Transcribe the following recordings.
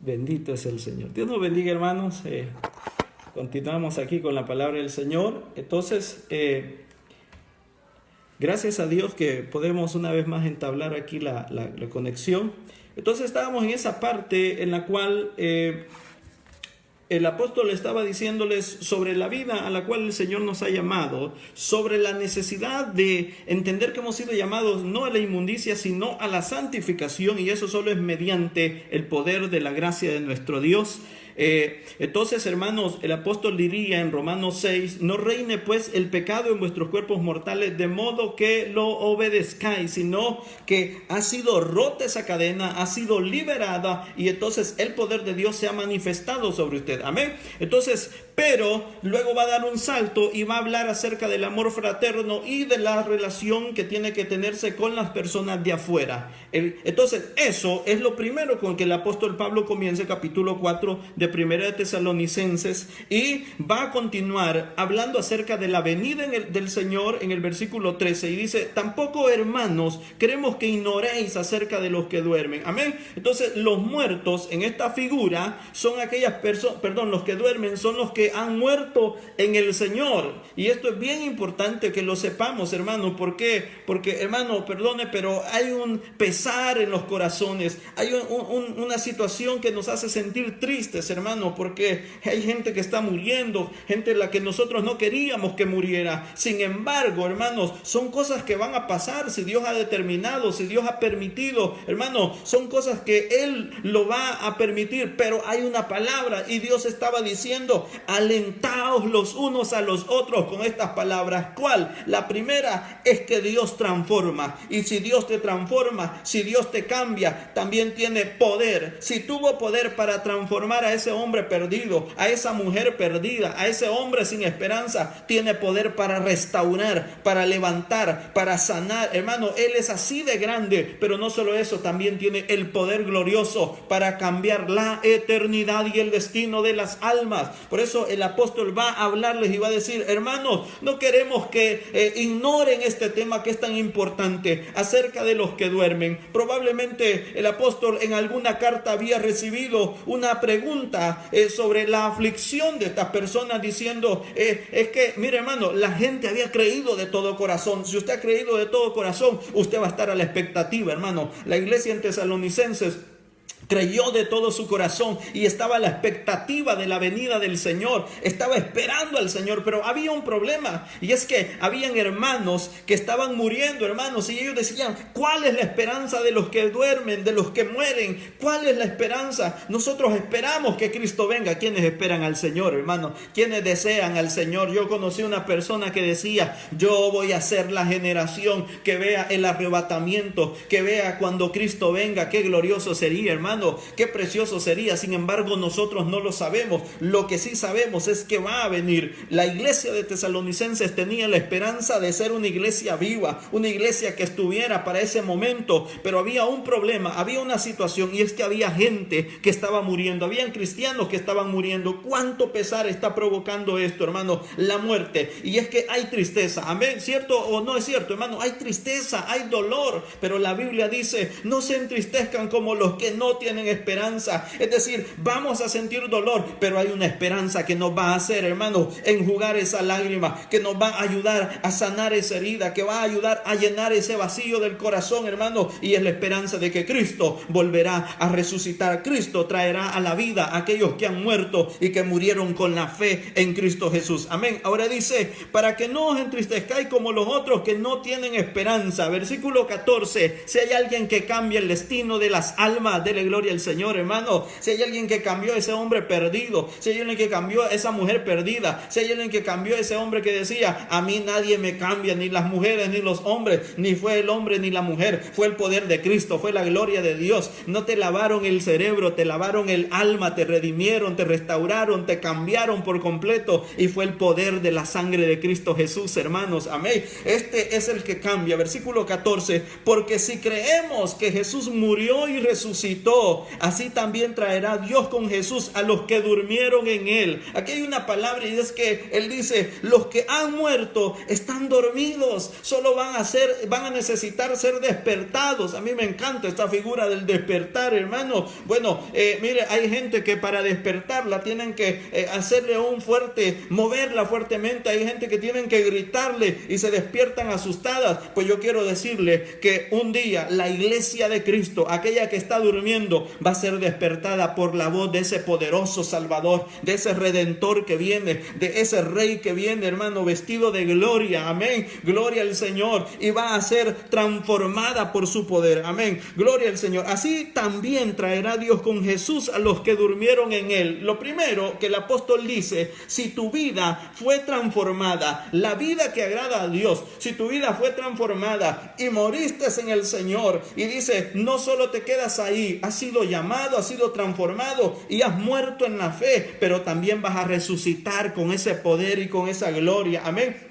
Bendito es el Señor. Dios nos bendiga, hermanos. Continuamos aquí con la palabra del Señor. Entonces, gracias a Dios que podemos una vez más entablar aquí la conexión. Entonces estábamos en esa parte en la cual el apóstol estaba diciéndoles sobre la vida a la cual el Señor nos ha llamado, sobre la necesidad de entender que hemos sido llamados no a la inmundicia, sino a la santificación, y eso solo es mediante el poder de la gracia de nuestro Dios. Entonces, hermanos, el apóstol diría en Romanos 6, no reine pues el pecado en vuestros cuerpos mortales, de modo que lo obedezcáis, sino que ha sido rota esa cadena, ha sido liberada, y entonces el poder de Dios se ha manifestado sobre usted. Amén. Entonces, pero luego va a dar un salto y va a hablar acerca del amor fraterno y de la relación que tiene que tenerse con las personas de afuera. Entonces, eso es lo primero con que el apóstol Pablo comienza el capítulo 4 de Primera de Tesalonicenses, y va a continuar hablando acerca de la venida del Señor en el versículo 13, y dice, tampoco, hermanos, queremos que ignoréis acerca de los que duermen. Amén. Entonces, los muertos en esta figura son aquellas personas, los que duermen son los que han muerto en el Señor. Y esto es bien importante que lo sepamos, hermano. ¿Por qué? Porque, hermano, perdone, pero hay un pesar en los corazones, hay una situación que nos hace sentir tristes, hermano, porque hay gente que está muriendo, gente la que nosotros no queríamos que muriera. Sin embargo, hermanos, son cosas que van a pasar si Dios ha determinado, si Dios ha permitido, hermano, son cosas que Él lo va a permitir, pero hay una palabra, y Dios estaba diciendo, alentaos los unos a los otros con estas palabras. ¿Cuál? La primera es que Dios transforma, y si Dios te transforma, si Dios te cambia, también tiene poder. Si tuvo poder para transformar a ese hombre perdido, a esa mujer perdida, a ese hombre sin esperanza, tiene poder para restaurar, para levantar, para sanar. Hermano, Él es así de grande, pero no solo eso, también tiene el poder glorioso para cambiar la eternidad y el destino de las almas. Por eso el apóstol va a hablarles y va a decir, hermanos, no queremos que ignoren este tema que es tan importante acerca de los que duermen. Probablemente el apóstol en alguna carta había recibido una pregunta sobre la aflicción de estas personas, diciendo, es que, mire, hermano, la gente había creído de todo corazón. Si usted ha creído de todo corazón, usted va a estar a la expectativa, hermano. La iglesia en Tesalonicenses creyó de todo su corazón y estaba a la expectativa de la venida del Señor, estaba esperando al Señor, pero había un problema, y es que habían hermanos que estaban muriendo, hermanos, y ellos decían, ¿cuál es la esperanza de los que duermen, de los que mueren? ¿Cuál es la esperanza? Nosotros esperamos que Cristo venga. ¿Quiénes esperan al Señor, hermano? ¿Quiénes desean al Señor? Yo conocí una persona que decía, yo voy a ser la generación que vea el arrebatamiento, que vea cuando Cristo venga. Qué glorioso sería, hermano. Qué precioso sería. Sin embargo, nosotros no lo sabemos. Lo que sí sabemos es que va a venir. La iglesia de Tesalonicenses tenía la esperanza de ser una iglesia viva, una iglesia que estuviera para ese momento, pero había un problema, había una situación, y es que había gente que estaba muriendo, habían cristianos que estaban muriendo. ¿Cuánto pesar está provocando esto, hermano? La muerte. Y es que hay tristeza. Amén. ¿Cierto o no es cierto, hermano? Hay tristeza, hay dolor, pero la Biblia dice, no se entristezcan como los que no tienen esperanza. Es decir, vamos a sentir dolor, pero hay una esperanza que nos va a hacer, hermano, enjugar esa lágrima, que nos va a ayudar a sanar esa herida, que va a ayudar a llenar ese vacío del corazón, hermano, y es la esperanza de que Cristo volverá a resucitar. Cristo traerá a la vida a aquellos que han muerto y que murieron con la fe en Cristo Jesús. Amén. Ahora dice, para que no os entristezcáis como los otros que no tienen esperanza. Versículo 14, si hay alguien que cambia el destino de las almas, dele gloria al Señor, hermano. Si hay alguien que cambió a ese hombre perdido, si hay alguien que cambió a esa mujer perdida, si hay alguien que cambió a ese hombre que decía, a mí nadie me cambia, ni las mujeres ni los hombres, ni fue el hombre ni la mujer, fue el poder de Cristo, fue la gloria de Dios. No te lavaron el cerebro, te lavaron el alma, te redimieron, te restauraron, te cambiaron por completo, y fue el poder de la sangre de Cristo Jesús, hermanos. Amén. Este es el que cambia. Versículo 14, porque si creemos que Jesús murió y resucitó, muerto, así también traerá Dios con Jesús a los que durmieron en él. Aquí hay una palabra y es que él dice, los que han muerto están dormidos, solo van a necesitar ser despertados. A mí me encanta esta figura del despertar, hermano. Bueno, mire, hay gente que para despertarla tienen que hacerle moverla fuertemente. Hay gente que tienen que gritarle y se despiertan asustadas. Pues yo quiero decirle que un día la iglesia de Cristo, aquella que está durmiendo, va a ser despertada por la voz de ese poderoso Salvador, de ese Redentor que viene, de ese Rey que viene, hermano, vestido de gloria. Amén. Gloria al Señor. Y va a ser transformada por su poder. Amén. Gloria al Señor. Así también traerá Dios con Jesús a los que durmieron en él. Lo primero que el apóstol dice, si tu vida fue transformada, la vida que agrada a Dios, si tu vida fue transformada y moriste en el Señor, y dice, no solo te quedas ahí, has sido llamado, has sido transformado y has muerto en la fe, pero también vas a resucitar con ese poder y con esa gloria. Amén.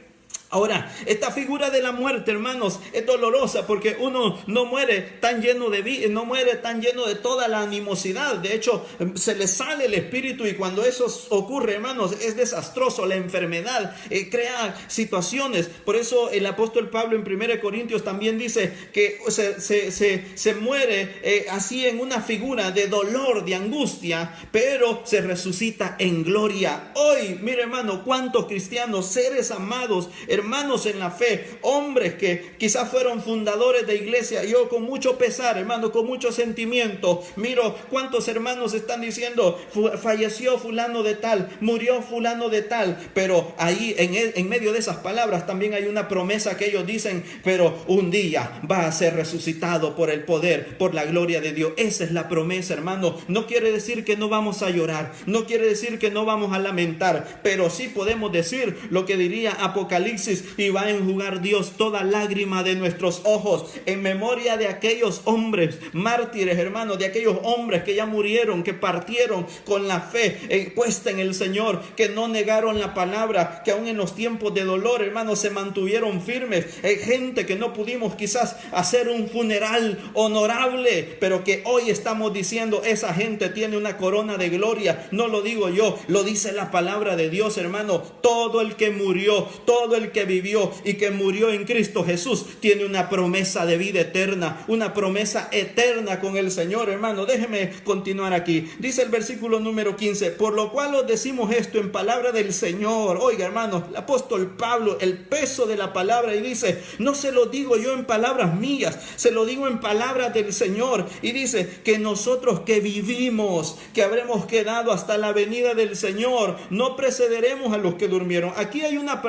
Ahora, esta figura de la muerte, hermanos, es dolorosa porque uno no muere tan lleno de vida, no muere tan lleno de toda la animosidad. De hecho, se le sale el espíritu, y cuando eso ocurre, hermanos, es desastroso. La enfermedad crea situaciones. Por eso el apóstol Pablo en 1 Corintios también dice que se muere así en una figura de dolor, de angustia, pero se resucita en gloria. Hoy, mire, hermano, cuántos cristianos, seres amados, hermanos en la fe, hombres que quizás fueron fundadores de iglesia, yo con mucho pesar, hermano, con mucho sentimiento, miro cuántos hermanos están diciendo, falleció fulano de tal, murió fulano de tal, pero ahí en medio de esas palabras también hay una promesa que ellos dicen, pero un día va a ser resucitado por el poder, por la gloria de Dios. Esa es la promesa, hermano. No quiere decir que no vamos a llorar, no quiere decir que no vamos a lamentar, pero sí podemos decir lo que diría Apocalipsis, y va a enjugar Dios toda lágrima de nuestros ojos, en memoria de aquellos hombres mártires, hermanos, de aquellos hombres que ya murieron, que partieron con la fe puesta en el Señor, que no negaron la palabra, que aún en los tiempos de dolor, hermanos, se mantuvieron firmes. Gente que no pudimos quizás hacer un funeral honorable, pero que hoy estamos diciendo, esa gente tiene una corona de gloria. No lo digo yo, lo dice la palabra de Dios, hermano. Todo el que murió, todo el que vivió y que murió en Cristo Jesús tiene una promesa de vida eterna, una promesa eterna con el Señor, hermano. Déjeme continuar aquí. Dice el versículo número 15, por lo cual os decimos esto en palabra del Señor. Oiga, hermano, el apóstol Pablo, el peso de la palabra, y dice, no se lo digo yo en palabras mías, se lo digo en palabras del Señor. Y dice que nosotros que vivimos, que habremos quedado hasta la venida del Señor, no precederemos a los que durmieron. Aquí hay una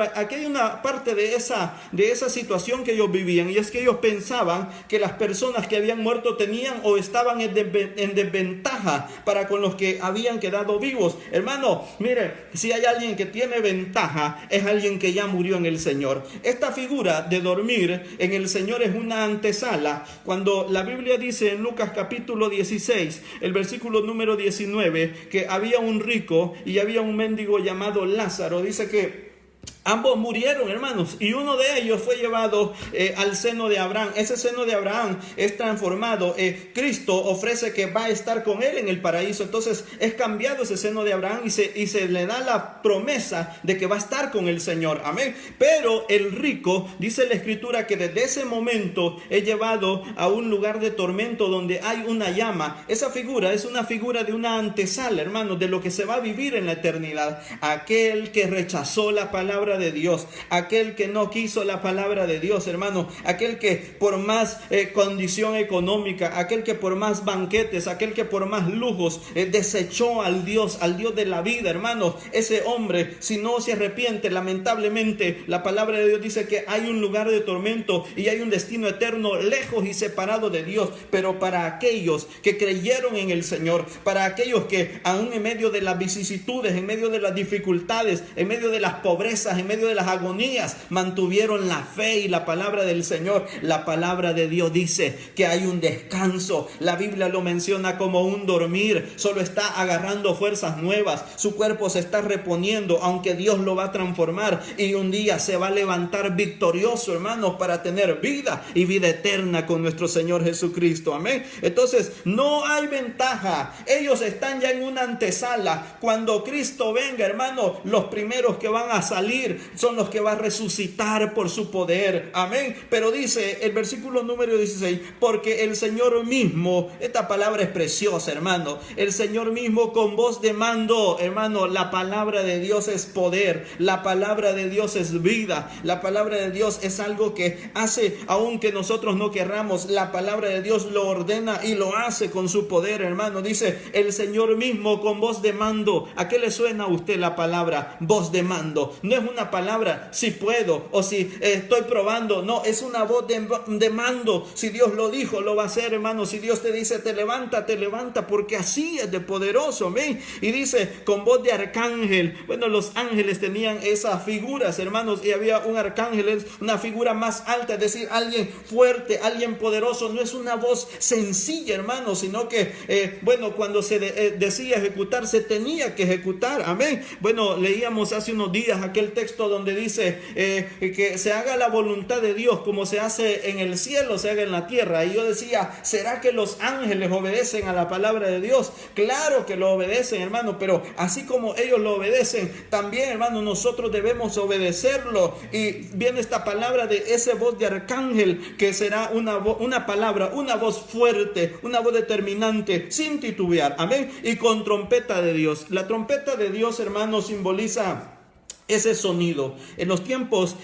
parte de esa situación que ellos vivían, y es que ellos pensaban que las personas que habían muerto tenían o estaban en desventaja para con los que habían quedado vivos. Hermano, mire, si hay alguien que tiene ventaja, es alguien que ya murió en el Señor. Esta figura de dormir en el Señor es una antesala. Cuando la Biblia dice en Lucas capítulo 16, el versículo número 19, que había un rico y había un mendigo llamado Lázaro, dice que ambos murieron, hermanos, y uno de ellos fue llevado al seno de Abraham. Ese seno de Abraham es transformado. Cristo ofrece que va a estar con él en el paraíso. Entonces es cambiado ese seno de Abraham y se le da la promesa de que va a estar con el Señor. Amén. Pero el rico, dice la Escritura, que desde ese momento es llevado a un lugar de tormento donde hay una llama. Esa figura es una figura de una antesala, hermanos, de lo que se va a vivir en la eternidad. Aquel que rechazó la palabra de Dios, aquel que no quiso la palabra de Dios, hermano, aquel que por más condición económica, aquel que por más banquetes, aquel que por más lujos desechó al Dios de la vida, hermano, ese hombre, si no se arrepiente, lamentablemente la palabra de Dios dice que hay un lugar de tormento y hay un destino eterno lejos y separado de Dios. Pero para aquellos que creyeron en el Señor, para aquellos que aún en medio de las vicisitudes, en medio de las dificultades, en medio de las pobrezas, en en medio de las agonías, mantuvieron la fe y la palabra del Señor. La palabra de Dios dice que hay un descanso. La Biblia lo menciona como un dormir. Solo está agarrando fuerzas nuevas. Su cuerpo se está reponiendo, aunque Dios lo va a transformar y un día se va a levantar victorioso, hermanos, para tener vida y vida eterna con nuestro Señor Jesucristo. Amén. Entonces, no hay ventaja. Ellos están ya en una antesala. Cuando Cristo venga, hermanos, los primeros que van a salir son los que va a resucitar por su poder. Amén. Pero dice el versículo número 16, porque el Señor mismo, esta palabra es preciosa, hermano, el Señor mismo con voz de mando, hermano, la palabra de Dios es poder, la palabra de Dios es vida, la palabra de Dios es algo que hace, aunque nosotros no querramos, la palabra de Dios lo ordena y lo hace con su poder, hermano. Dice el Señor mismo con voz de mando. ¿A qué le suena a usted la palabra voz de mando? No es una palabra si puedo o si estoy probando, no, es una voz de mando. Si Dios lo dijo, lo va a hacer, hermano. Si Dios te dice te levanta, porque así es de poderoso. Amén. Y dice con voz de arcángel. Bueno, los ángeles tenían esas figuras, hermanos, y había un arcángel, es una figura más alta, es decir, alguien fuerte, alguien poderoso. No es una voz sencilla, hermano, sino que bueno, cuando se decía ejecutar, se tenía que ejecutar. Amén. Bueno, leíamos hace unos días aquel texto donde dice que se haga la voluntad de Dios como se hace en el cielo, se haga en la tierra. Y yo decía, ¿será que los ángeles obedecen a la palabra de Dios? Claro que lo obedecen, hermano, pero así como ellos lo obedecen, también, hermano, nosotros debemos obedecerlo. Y viene esta palabra de esa voz de arcángel, que será una palabra, una voz fuerte, una voz determinante, sin titubear. Amén. Y con trompeta de Dios. La trompeta de Dios, hermano, simboliza ese sonido. En los tiempos,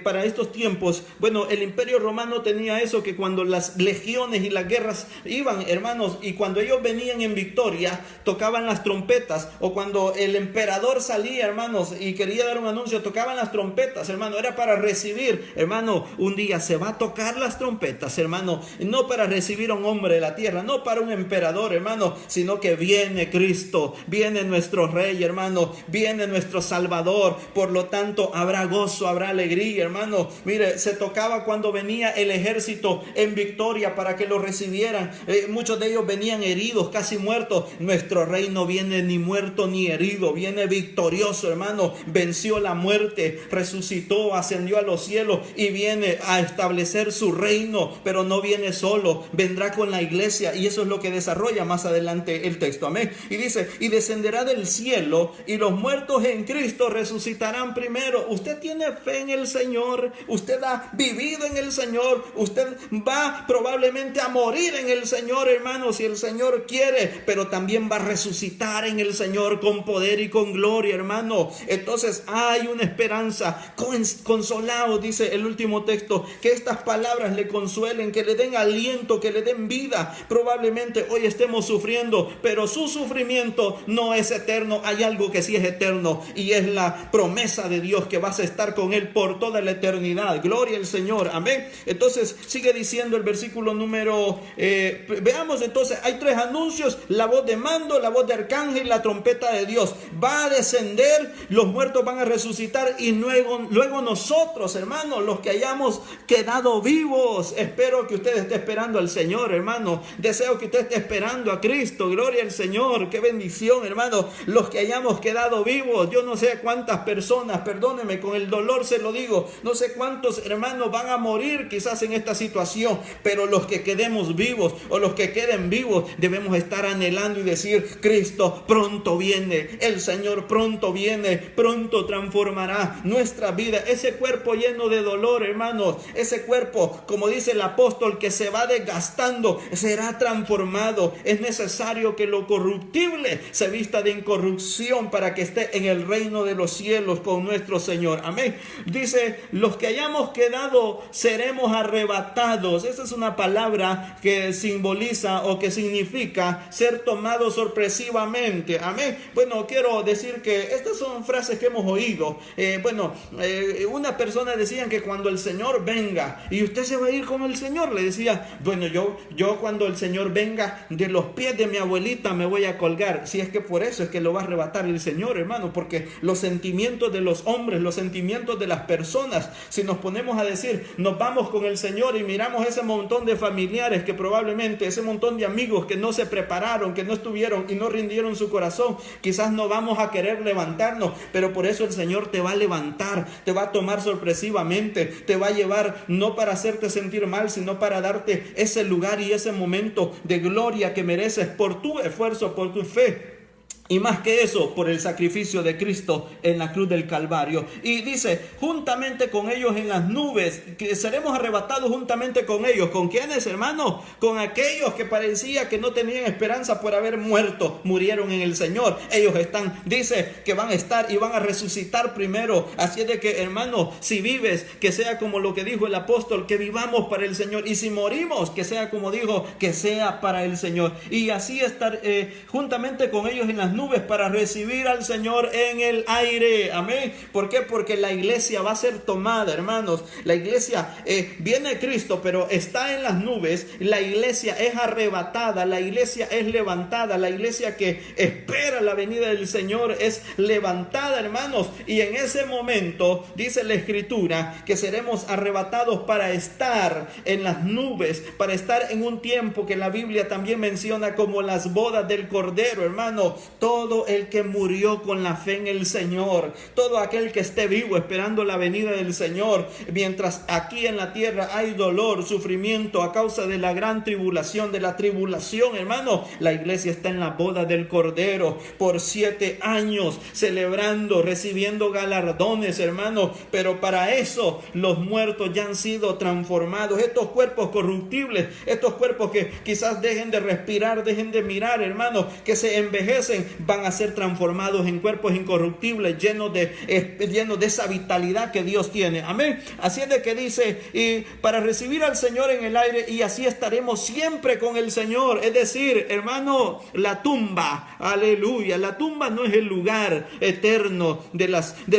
para estos tiempos, bueno, el Imperio Romano tenía eso, que cuando las legiones y las guerras iban, hermanos, y cuando ellos venían en victoria, tocaban las trompetas, o cuando el emperador salía, hermanos, y quería dar un anuncio, tocaban las trompetas, hermano. Era para recibir, hermano, un día se va a tocar las trompetas, hermano, no para recibir a un hombre de la tierra, no para un emperador, hermano, sino que viene Cristo, viene nuestro Rey, hermano, viene nuestro Salvador. Por lo tanto, habrá gozo, habrá alegría, hermano. Mire, se tocaba cuando venía el ejército en victoria para que lo recibieran. Muchos de ellos venían heridos, casi muertos. Nuestro Rey no viene ni muerto ni herido, viene victorioso, hermano. Venció la muerte, resucitó, ascendió a los cielos y viene a establecer su reino. Pero no viene solo, vendrá con la iglesia, y eso es lo que desarrolla más adelante el texto. Amén. Y dice, y descenderá del cielo, y los muertos en Cristo resucitarán primero. Usted tiene fe en el Señor, usted ha vivido en el Señor, usted va probablemente a morir en el Señor, hermano, si el Señor quiere, pero también va a resucitar en el Señor con poder y con gloria, hermano. Entonces hay una esperanza. Consolados, dice el último texto, que estas palabras le consuelen, que le den aliento, que le den vida. Probablemente hoy estemos sufriendo, pero su sufrimiento no es eterno. Hay algo que sí es eterno, y es la promesa de Dios, que vas a estar con Él por toda la eternidad. Gloria al Señor. Amén. Entonces sigue diciendo el versículo número, veamos entonces, hay tres anuncios: la voz de mando, la voz de arcángel, la trompeta de Dios. Va a descender, los muertos van a resucitar, y luego nosotros, hermanos, los que hayamos quedado vivos. Espero que usted esté esperando al Señor, hermano. Deseo que usted esté esperando a Cristo. Gloria al Señor. Qué bendición, hermano. Los que hayamos quedado vivos, yo no sé cuántas personas, perdóneme, con el dolor se lo digo, no sé cuántos hermanos van a morir quizás en esta situación, pero los que quedemos vivos, o los que queden vivos, debemos estar anhelando y decir: Cristo pronto viene, el Señor pronto viene, pronto transformará nuestra vida. Ese cuerpo lleno de dolor, hermanos, ese cuerpo, como dice el apóstol, que se va desgastando, será transformado. Es necesario que lo corruptible se vista de incorrupción para que esté en el reino de los cielos con nuestro Señor. Amén. Dice: los que hayamos quedado seremos arrebatados. Esa es una palabra que simboliza o que significa ser tomados sorpresivamente. Amén. Bueno, quiero decir que estas son frases que hemos oído. Una persona decía que cuando el Señor venga, y usted se va a ir con el Señor, le decía: bueno, yo cuando el Señor venga, de los pies de mi abuelita me voy a colgar. Si es que por eso es que lo va a arrebatar el Señor, hermano, porque los sentimientos de los hombres, los sentimientos de las personas. Si nos ponemos a decir, nos vamos con el Señor y miramos ese montón de familiares que probablemente, ese montón de amigos que no se prepararon, que no estuvieron y no rindieron su corazón, quizás no vamos a querer levantarnos, pero por eso el Señor te va a levantar, te va a tomar sorpresivamente, te va a llevar no para hacerte sentir mal, sino para darte ese lugar y ese momento de gloria que mereces por tu esfuerzo, por tu fe. Y más que eso, por el sacrificio de Cristo en la cruz del Calvario. Y dice, juntamente con ellos en las nubes, que seremos arrebatados juntamente con ellos. ¿Con quiénes, hermano? Con aquellos que parecía que no tenían esperanza por haber muerto, murieron en el Señor. Ellos están, dice, que van a estar y van a resucitar primero. Así es de que, hermano, si vives, que sea como lo que dijo el apóstol, que vivamos para el Señor. Y si morimos, que sea como dijo, que sea para el Señor. Y así estar juntamente con ellos en las nubes para recibir al Señor en el aire. Amén. ¿Por qué? Porque la iglesia va a ser tomada, hermanos. La iglesia viene Cristo, pero está en las nubes. La iglesia es arrebatada, la iglesia es levantada, la iglesia que espera la venida del Señor es levantada, hermanos. Y en ese momento dice la Escritura que seremos arrebatados para estar en las nubes, para estar en un tiempo que la Biblia también menciona como las bodas del Cordero, hermano. Todo el que murió con la fe en el Señor, todo aquel que esté vivo esperando la venida del Señor, mientras aquí en la tierra hay dolor, sufrimiento a causa de la gran tribulación, de la tribulación, hermano, la iglesia está en la boda del Cordero por 7 años, celebrando, recibiendo galardones, hermano. Pero para eso los muertos ya han sido transformados. Estos cuerpos corruptibles, estos cuerpos que quizás dejen de respirar, dejen de mirar, hermano, que se envejecen, van a ser transformados en cuerpos incorruptibles, llenos de esa vitalidad que Dios tiene. Amén. Así es de que dice, y para recibir al Señor en el aire, y así estaremos siempre con el Señor. Es decir, hermano, la tumba, aleluya, la tumba no es el lugar eterno de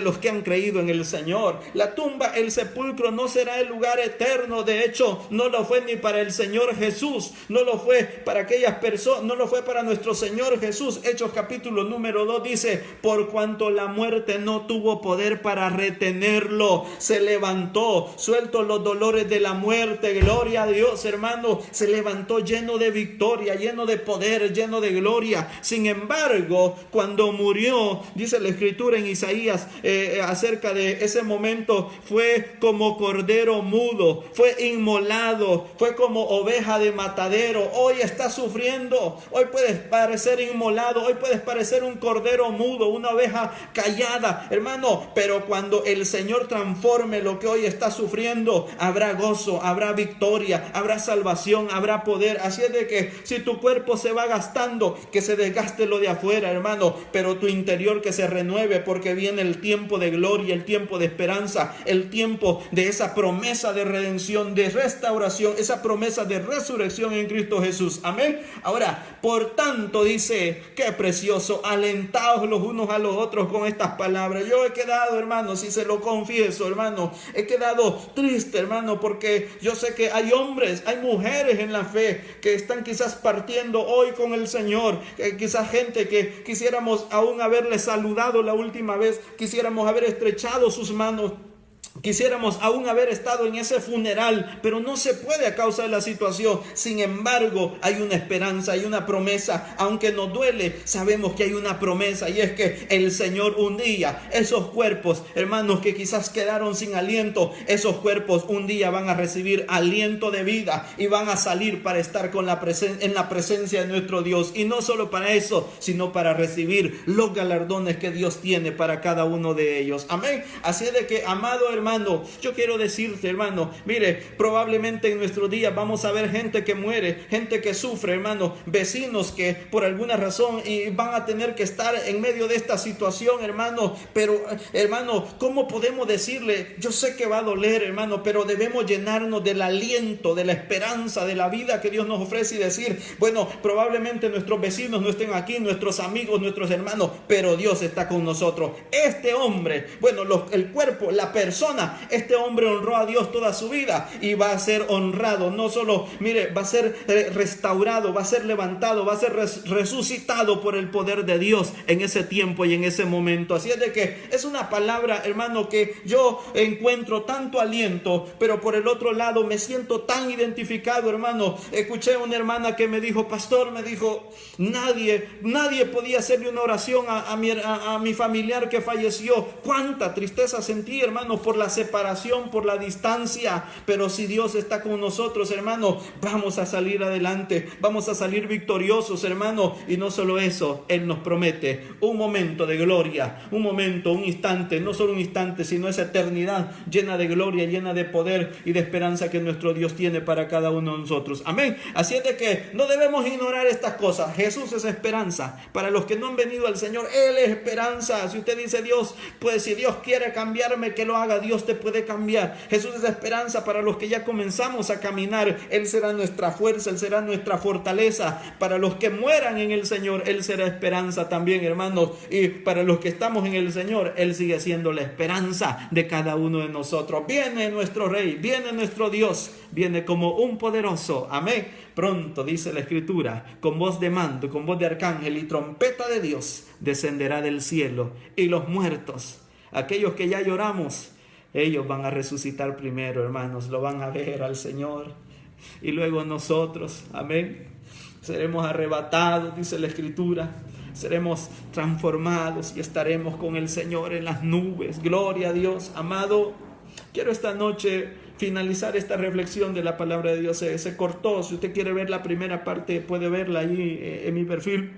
los que han creído en el Señor. La tumba, el sepulcro no será el lugar eterno. De hecho, no lo fue ni para el Señor Jesús, no lo fue para aquellas personas, no lo fue para nuestro Señor Jesús. Hechos capítulo número 2 dice, por cuanto la muerte no tuvo poder para retenerlo, se levantó, suelto los dolores de la muerte, gloria a Dios, hermano, se levantó lleno de victoria, lleno de poder, lleno de gloria. Sin embargo, cuando murió, dice la Escritura en Isaías acerca de ese momento, fue como cordero mudo, fue inmolado, fue como oveja de matadero. Hoy está sufriendo, hoy puedes parecer inmolado, hoy puedes parecer un cordero mudo, una oveja callada, hermano, pero cuando el Señor transforme lo que hoy está sufriendo, habrá gozo, habrá victoria, habrá salvación, habrá poder. Así es de que si tu cuerpo se va gastando, que se desgaste lo de afuera, hermano, pero tu interior que se renueve, porque viene el tiempo de gloria, el tiempo de esperanza, el tiempo de esa promesa de redención, de restauración, esa promesa de resurrección en Cristo Jesús. Amén. Ahora, por tanto, dice, qué precioso, alentaos los unos a los otros con estas palabras. Yo he quedado, hermano, si se lo confieso, hermano, he quedado triste, hermano, porque yo sé que hay hombres, hay mujeres en la fe que están quizás partiendo hoy con el Señor, quizás gente que quisiéramos aún haberle saludado la última vez, quisiéramos haber estrechado sus manos, quisiéramos aún haber estado en ese funeral, pero no se puede a causa de la situación. Sin embargo, hay una esperanza, hay una promesa. Aunque nos duele, sabemos que hay una promesa, y es que el Señor un día, esos cuerpos, hermanos, que quizás quedaron sin aliento, esos cuerpos un día van a recibir aliento de vida y van a salir para estar en la presencia de nuestro Dios. Y no solo para eso, sino para recibir los galardones que Dios tiene para cada uno de ellos. Amén. Así es de que, amado hermano, yo quiero decirte, hermano, mire, probablemente en nuestros días vamos a ver gente que muere, gente que sufre, hermano, vecinos que por alguna razón van a tener que estar en medio de esta situación, hermano. Pero, hermano, ¿cómo podemos decirle? Yo sé que va a doler, hermano, pero debemos llenarnos del aliento, de la esperanza, de la vida que Dios nos ofrece, y decir, bueno, probablemente nuestros vecinos no estén aquí, nuestros amigos, nuestros hermanos, pero Dios está con nosotros. Este hombre, bueno, el cuerpo, la persona persona. Este hombre honró a Dios toda su vida y va a ser honrado. No solo, mire, va a ser restaurado, va a ser levantado, va a ser resucitado por el poder de Dios en ese tiempo y en ese momento. Así es de que es una palabra, hermano, que yo encuentro tanto aliento, pero por el otro lado me siento tan identificado, hermano. Escuché a una hermana que me dijo, pastor, me dijo, nadie podía hacerle una oración a mi familiar que falleció. Cuánta tristeza sentí, hermano, por la separación, por la distancia, pero si Dios está con nosotros, hermano, vamos a salir adelante, vamos a salir victoriosos, hermano. Y no solo eso, Él nos promete un momento de gloria, un momento, un instante, no solo un instante, sino esa eternidad llena de gloria, llena de poder y de esperanza que nuestro Dios tiene para cada uno de nosotros. Amén. Así es de que no debemos ignorar estas cosas. Jesús es esperanza. Para los que no han venido al Señor, Él es esperanza. Si usted dice Dios, pues si Dios quiere cambiarme, que lo haga. Dios te puede cambiar. Jesús es esperanza para los que ya comenzamos a caminar. Él será nuestra fuerza, Él será nuestra fortaleza. Para los que mueran en el Señor, Él será esperanza también, hermanos. Y para los que estamos en el Señor, Él sigue siendo la esperanza de cada uno de nosotros. Viene nuestro Rey, viene nuestro Dios, viene como un poderoso. Amén. Pronto, dice la Escritura, con voz de mando, con voz de arcángel y trompeta de Dios, descenderá del cielo. Y los muertos, aquellos que ya lloramos, ellos van a resucitar primero, hermanos. Lo van a ver al Señor. Y luego nosotros, amén, seremos arrebatados, dice la Escritura. Seremos transformados y estaremos con el Señor en las nubes. Gloria a Dios. Amado, quiero esta noche finalizar esta reflexión de la palabra de Dios. Se cortó. Si usted quiere ver la primera parte, puede verla ahí en mi perfil,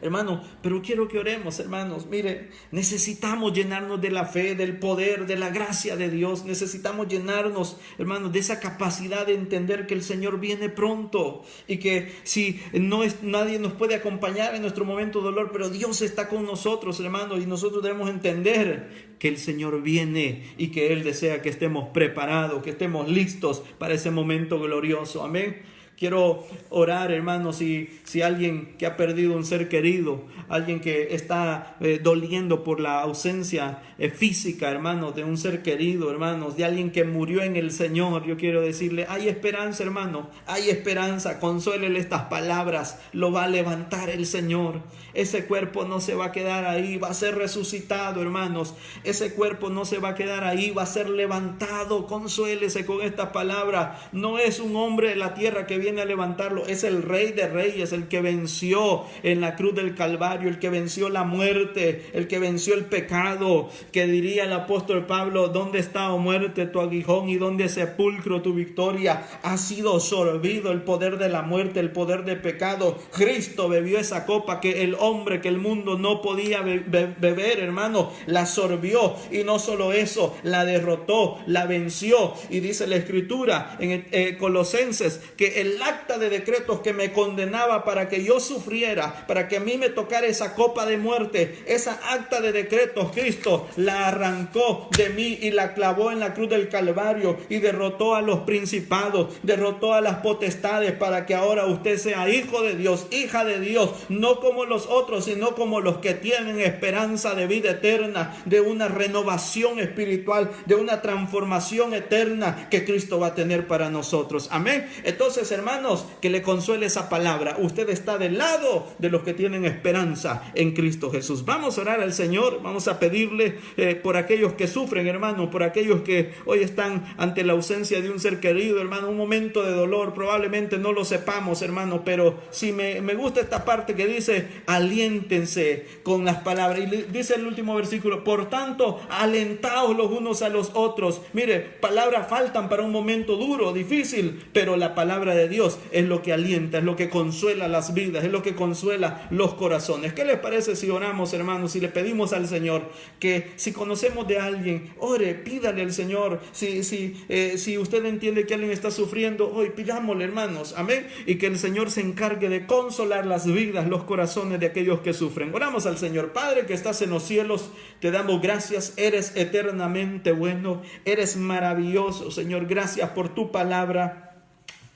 hermano. Pero quiero que oremos, hermanos. Mire, necesitamos llenarnos de la fe, del poder, de la gracia de Dios. Necesitamos llenarnos, hermanos, de esa capacidad de entender que el Señor viene pronto y que si nadie nos puede acompañar en nuestro momento de dolor, pero Dios está con nosotros, hermanos, y nosotros debemos entender que el Señor viene y que Él desea que estemos preparados, que estemos listos para ese momento glorioso. Amén. Quiero orar, hermanos, si alguien que ha perdido un ser querido, alguien que está doliendo por la ausencia física, hermanos, de un ser querido, hermanos, de alguien que murió en el Señor, yo quiero decirle, hay esperanza, hermano, hay esperanza. Consuélele estas palabras, lo va a levantar el Señor. Ese cuerpo no se va a quedar ahí, va a ser resucitado, hermanos. Ese cuerpo no se va a quedar ahí, va a ser levantado. Consuélese con esta palabra. No es un hombre de la tierra que viene a levantarlo, es el Rey de Reyes, el que venció en la cruz del Calvario, el que venció la muerte, el que venció el pecado, que diría el apóstol Pablo, ¿dónde está, oh muerte, tu aguijón, y dónde, sepulcro, tu victoria? Ha sido sorbido el poder de la muerte, el poder del pecado. Cristo bebió esa copa que el hombre, que el mundo no podía beber, hermano, la sorbió, y no solo eso, la derrotó, la venció. Y dice la Escritura en Colosenses que el acta de decretos que me condenaba para que yo sufriera, para que a mí me tocara esa copa de muerte, esa acta de decretos, Cristo la arrancó de mí y la clavó en la cruz del Calvario, y derrotó a los principados, derrotó a las potestades, para que ahora usted sea hijo de Dios, hija de Dios, no como los otros, sino como los que tienen esperanza de vida eterna, de una renovación espiritual, de una transformación eterna que Cristo va a tener para nosotros. Amén. Entonces, hermanos, que le consuele esa palabra. Usted está del lado de los que tienen esperanza en Cristo Jesús. Vamos a orar al Señor, vamos a pedirle por aquellos que sufren, hermano, por aquellos que hoy están ante la ausencia de un ser querido, hermano, un momento de dolor. Probablemente no lo sepamos, hermano, pero sí me gusta esta parte que dice, aliéntense con las palabras. Y dice el último versículo, por tanto, alentaos los unos a los otros. Mire, palabras faltan para un momento duro, difícil, pero la palabra de Dios es lo que alienta, es lo que consuela las vidas, es lo que consuela los corazones. ¿Qué les parece si oramos, hermanos, si le pedimos al Señor que si conocemos de alguien, ore, pídale al Señor? Si usted entiende que alguien está sufriendo, hoy pidámosle, hermanos, amén, y que el Señor se encargue de consolar las vidas, los corazones de aquellos que sufren. Oramos al Señor. Padre que estás en los cielos, te damos gracias, eres eternamente bueno, eres maravilloso, Señor. Gracias por tu palabra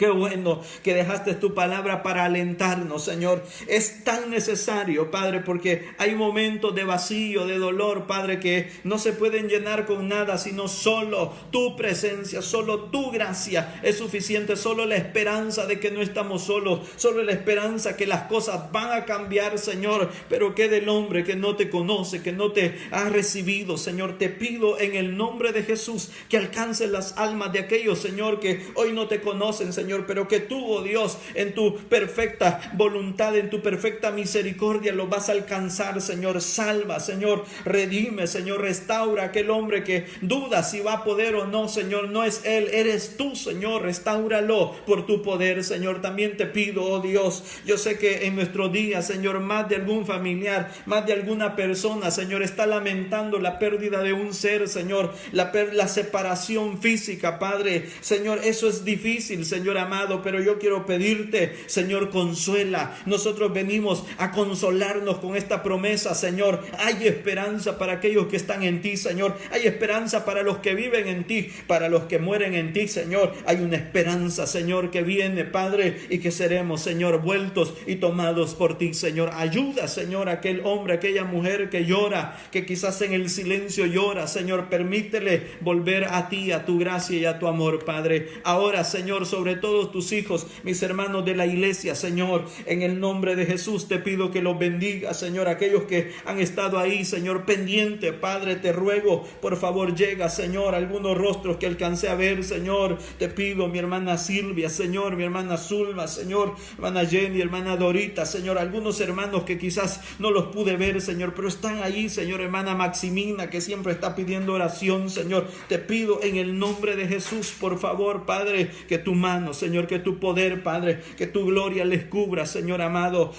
Qué bueno que dejaste tu palabra para alentarnos, Señor. Es tan necesario, Padre, porque hay momentos de vacío, de dolor, Padre, que no se pueden llenar con nada, sino solo tu presencia, solo tu gracia es suficiente, solo la esperanza de que no estamos solos, solo la esperanza que las cosas van a cambiar, Señor. Pero qué del hombre que no te conoce, que no te ha recibido, Señor. Te pido en el nombre de Jesús que alcances las almas de aquellos, Señor, que hoy no te conocen, Señor, pero que tú, oh Dios, en tu perfecta voluntad, en tu perfecta misericordia, lo vas a alcanzar, Señor. Salva, Señor, redime, Señor, restaura aquel hombre que duda si va a poder o no, Señor. No es él, eres tú, Señor. Restáuralo por tu poder, Señor. También te pido, oh Dios, yo sé que en nuestro día, Señor, más de algún familiar, más de alguna persona, Señor, está lamentando la pérdida de un ser, Señor, la separación física, Padre. Señor, eso es difícil, Señor amado, pero yo quiero pedirte, Señor, consuela. Nosotros venimos a consolarnos con esta promesa, Señor. Hay esperanza para aquellos que están en ti, Señor. Hay esperanza para los que viven en ti, para los que mueren en ti, Señor. Hay una esperanza, Señor, que viene, Padre, y que seremos, Señor, vueltos y tomados por ti, Señor. Ayuda, Señor, a aquel hombre, a aquella mujer que llora, que quizás en el silencio llora, Señor. Permítele volver a ti, a tu gracia y a tu amor, Padre. Ahora, Señor, sobre todos tus hijos, mis hermanos de la iglesia, Señor, en el nombre de Jesús te pido que los bendiga, Señor. Aquellos que han estado ahí, Señor, pendiente, Padre, te ruego, por favor, llega, Señor, algunos rostros que alcancé a ver, Señor. Te pido, mi hermana Silvia, Señor, mi hermana Zulma, Señor, hermana Jenny, hermana Dorita, Señor, algunos hermanos que quizás no los pude ver, Señor, pero están ahí, Señor, hermana Maximina, que siempre está pidiendo oración, Señor. Te pido en el nombre de Jesús, por favor, Padre, que tu mano, Señor, que tu poder, Padre, que tu gloria les cubra, Señor amado.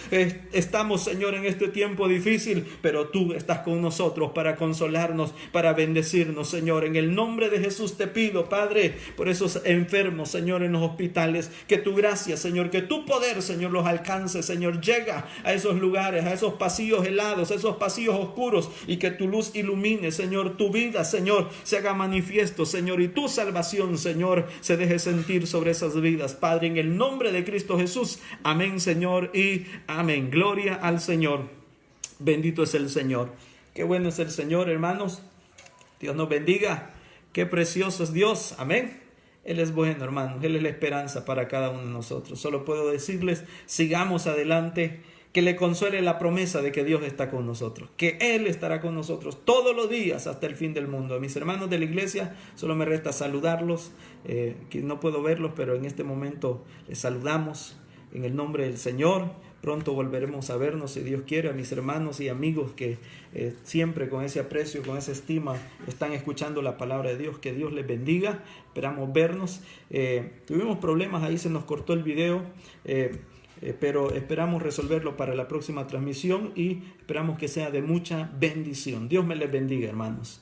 Estamos, Señor, en este tiempo difícil, pero tú estás con nosotros para consolarnos, para bendecirnos, Señor. En el nombre de Jesús te pido, Padre, por esos enfermos, Señor, en los hospitales, que tu gracia, Señor, que tu poder, Señor, los alcance, Señor. Llega a esos lugares, a esos pasillos helados, a esos pasillos oscuros, y que tu luz ilumine, Señor, tu vida, Señor, se haga manifiesto, Señor, y tu salvación, Señor, se deje sentir sobre esas vidas, Padre, en el nombre de Cristo Jesús. Amén, Señor, y amén. Gloria al Señor. Bendito es el Señor. Qué bueno es el Señor, hermanos. Dios nos bendiga. Qué precioso es Dios. Amén. Él es bueno, hermanos. Él es la esperanza para cada uno de nosotros. Solo puedo decirles, sigamos adelante. Que le consuele la promesa de que Dios está con nosotros, que Él estará con nosotros todos los días hasta el fin del mundo. A mis hermanos de la iglesia, solo me resta saludarlos, que no puedo verlos, pero en este momento les saludamos en el nombre del Señor. Pronto volveremos a vernos, si Dios quiere. A mis hermanos y amigos que siempre con ese aprecio, con esa estima, están escuchando la palabra de Dios, que Dios les bendiga. Esperamos vernos. Tuvimos problemas, ahí se nos cortó el video, pero esperamos resolverlo para la próxima transmisión y esperamos que sea de mucha bendición. Dios me les bendiga, hermanos.